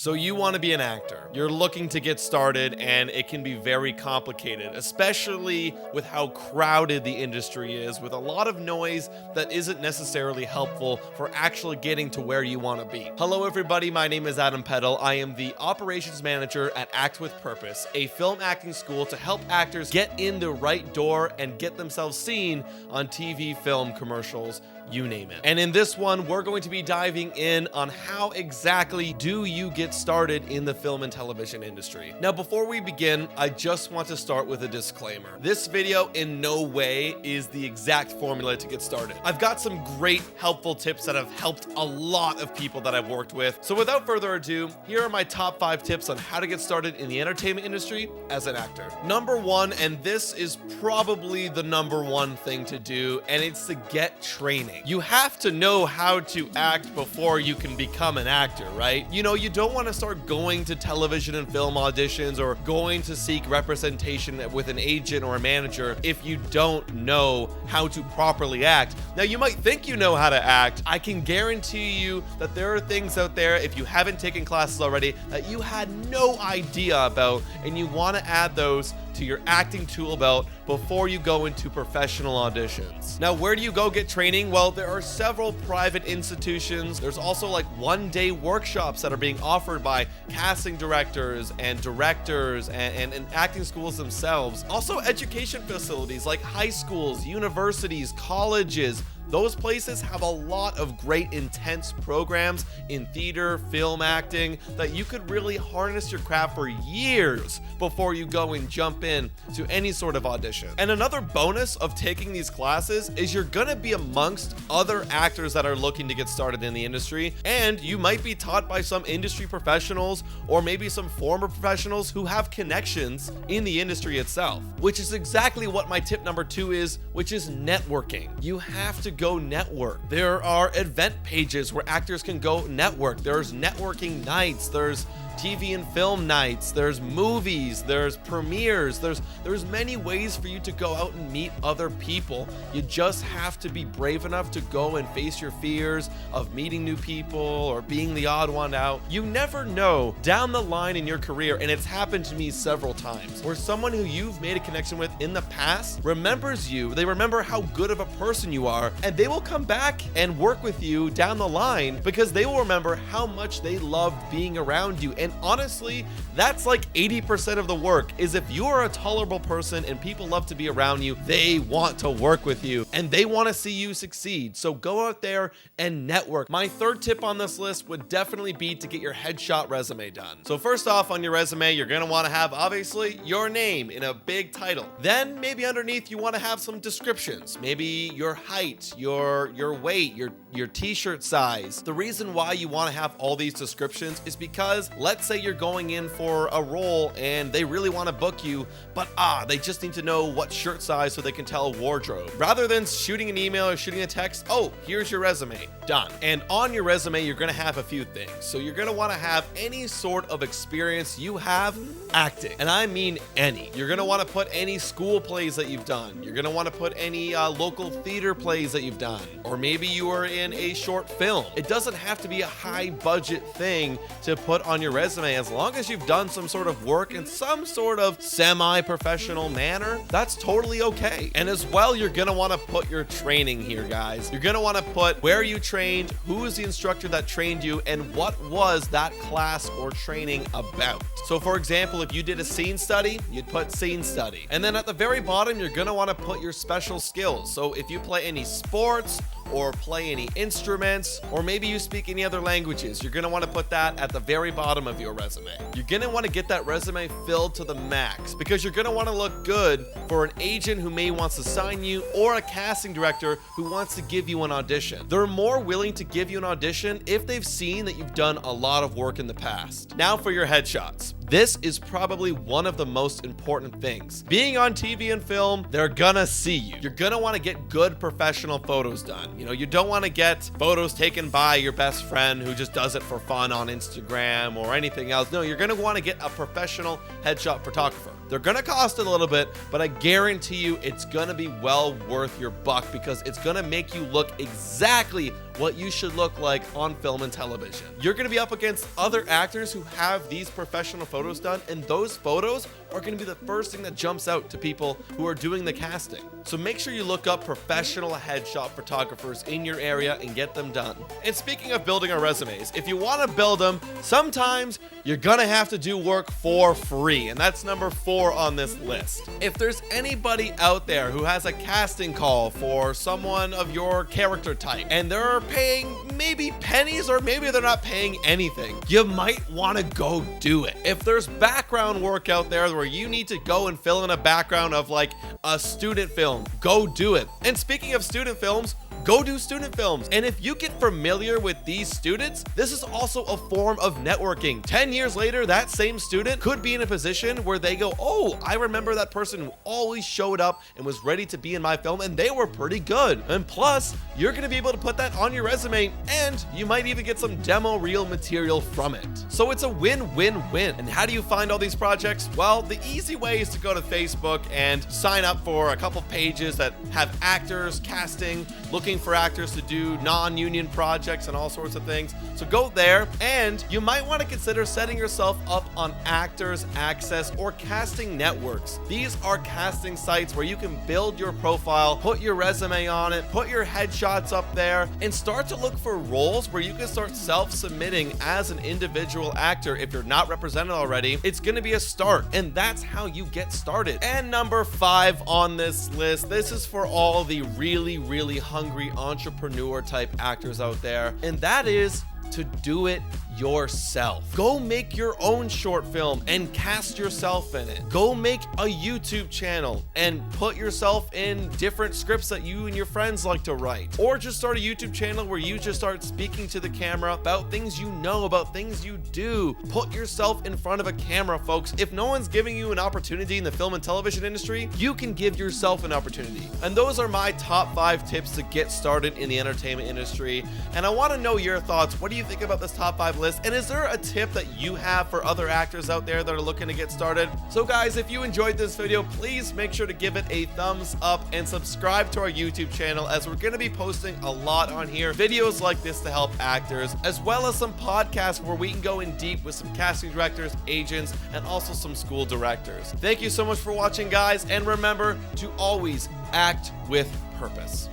So you want to be an actor. You're looking to get started, and it can be very complicated, especially with how crowded the industry is, with a lot of noise that isn't necessarily helpful for actually getting to where you want to be. Hello everybody, my name is Adam Peddle. I am the operations manager at Act with Purpose, a film acting school to help actors get in the right door and get themselves seen on TV, film, commercials, you name it. And in this one, we're going to be diving in on how exactly do you get started in the film and television industry. Now, before we begin, I just want to start with a disclaimer. This video in no way is the exact formula to get started. I've got some great helpful tips that have helped a lot of people that I've worked with. So without further ado, here are my top 5 tips on how to get started in the entertainment industry as an actor. Number 1, and this is probably the number 1 thing to do, and it's to get training. You have to know how to act before you can become an actor, right? You know, you don't want to start going to television and film auditions or going to seek representation with an agent or a manager if you don't know how to properly act. Now, you might think you know how to act. I can guarantee you that there are things out there, if you haven't taken classes already, that you had no idea about, and you want to add those to your acting tool belt before you go into professional auditions. Now, where do you go get training? Well, there are several private institutions. There's also like one-day workshops that are being offered by casting directors and directors and acting schools themselves. Also, education facilities like high schools, universities, colleges. Those places have a lot of great intense programs in theater, film acting that you could really harness your craft for years before you go and jump in to any sort of audition. And another bonus of taking these classes is you're gonna be amongst other actors that are looking to get started in the industry, and you might be taught by some industry professionals or maybe some former professionals who have connections in the industry itself, which is exactly what my tip number 2 is, which is networking. You have to go network. There are event pages where actors can go network. There's networking nights, there's TV and film nights, there's movies, there's premieres, there's many ways for you to go out and meet other people. You just have to be brave enough to go and face your fears of meeting new people or being the odd one out. You never know down the line in your career, and it's happened to me several times, where someone who you've made a connection with in the past remembers you, they remember how good of a person you are, and they will come back and work with you down the line because they will remember how much they loved being around you. And honestly, that's like 80% of the work, is if you are a tolerable person and people love to be around you, they want to work with you and they want to see you succeed. So go out there and network. My 3rd tip on this list would definitely be to get your headshot resume done. So first off, on your resume, you're going to want to have obviously your name in a big title. Then maybe underneath you want to have some descriptions, maybe your height, your weight, your t-shirt size. The reason why you want to have all these descriptions is because let's say you're going in for a role and they really want to book you, but they just need to know what shirt size so they can tell wardrobe. Rather than shooting an email or shooting a text, here's your resume, done. And on your resume, you're going to have a few things. So you're going to want to have any sort of experience you have acting, and I mean any. You're going to want to put any school plays that you've done. You're going to want to put any local theater plays that you've done, or maybe you were in a short film. It doesn't have to be a high budget thing to put on your resume. As long as you've done some sort of work in some sort of semi-professional manner, that's totally okay. And as well, you're gonna want to put your training here, guys. You're gonna want to put where you trained, who is the instructor that trained you, and what was that class or training about. So for example, if you did a scene study, you'd put scene study. And then at the very bottom, you're gonna want to put your special skills. So if you play any sports or play any instruments, or maybe you speak any other languages, you're gonna want to put that at the very bottom of your resume. You're gonna want to get that resume filled to the max because you're gonna want to look good for an agent who may wants to sign you or a casting director who wants to give you an audition. They're more willing to give you an audition if they've seen that you've done a lot of work in the past. Now for your headshots. This is probably one of the most important things. Being on TV and film, they're gonna see you. You're gonna want to get good professional photos done. You know, you don't want to get photos taken by your best friend who just does it for fun on Instagram or anything else. No, you're gonna want to get a professional headshot photographer. They're gonna cost a little bit, but I guarantee you it's gonna be well worth your buck because it's gonna make you look exactly what you should look like on film and television. You're gonna be up against other actors who have these professional photos done, and those photos are gonna be the first thing that jumps out to people who are doing the casting. So make sure you look up professional headshot photographers in your area and get them done. And speaking of building our resumes, if you wanna build them, sometimes you're gonna have to do work for free, and that's number 4 on this list. If there's anybody out there who has a casting call for someone of your character type, and they're paying maybe pennies or maybe they're not paying anything, you might want to go do it. If there's background work out there where you need to go and fill in a background of like a student film, go do it. And speaking of student films, go do student films. And if you get familiar with these students, this is also a form of networking. 10 years later, that same student could be in a position where they go, oh, I remember that person who always showed up and was ready to be in my film, and they were pretty good. And plus, you're gonna be able to put that on your resume, and you might even get some demo reel material from it. So it's a win-win-win. And how do you find all these projects? Well, the easy way is to go to Facebook and sign up for a couple pages that have actors, casting, looking for actors to do non-union projects and all sorts of things. So go there, and you might want to consider setting yourself up on Actors Access or Casting Networks. These are casting sites where you can build your profile, put your resume on it, put your headshots up there, and start to look for roles where you can start self-submitting as an individual actor. If you're not represented already, it's going to be a start, and that's how you get started. And number 5 on this list, this is for all the really hungry entrepreneur type actors out there, and that is to do it yourself. Go make your own short film and cast yourself in it. Go make a YouTube channel and put yourself in different scripts that you and your friends like to write. Or just start a YouTube channel where you just start speaking to the camera about things you know, about things you do. Put yourself in front of a camera, folks. If no one's giving you an opportunity in the film and television industry, you can give yourself an opportunity. And those are my top 5 tips to get started in the entertainment industry. And I want to know your thoughts. What do you think about this top 5 list? And is there a tip that you have for other actors out there that are looking to get started? So guys, if you enjoyed this video, please make sure to give it a thumbs up and subscribe to our YouTube channel, as we're going to be posting a lot on here, videos like this to help actors, as well as some podcasts where we can go in deep with some casting directors, agents, and also some school directors. Thank you so much for watching, guys, and remember to always act with purpose.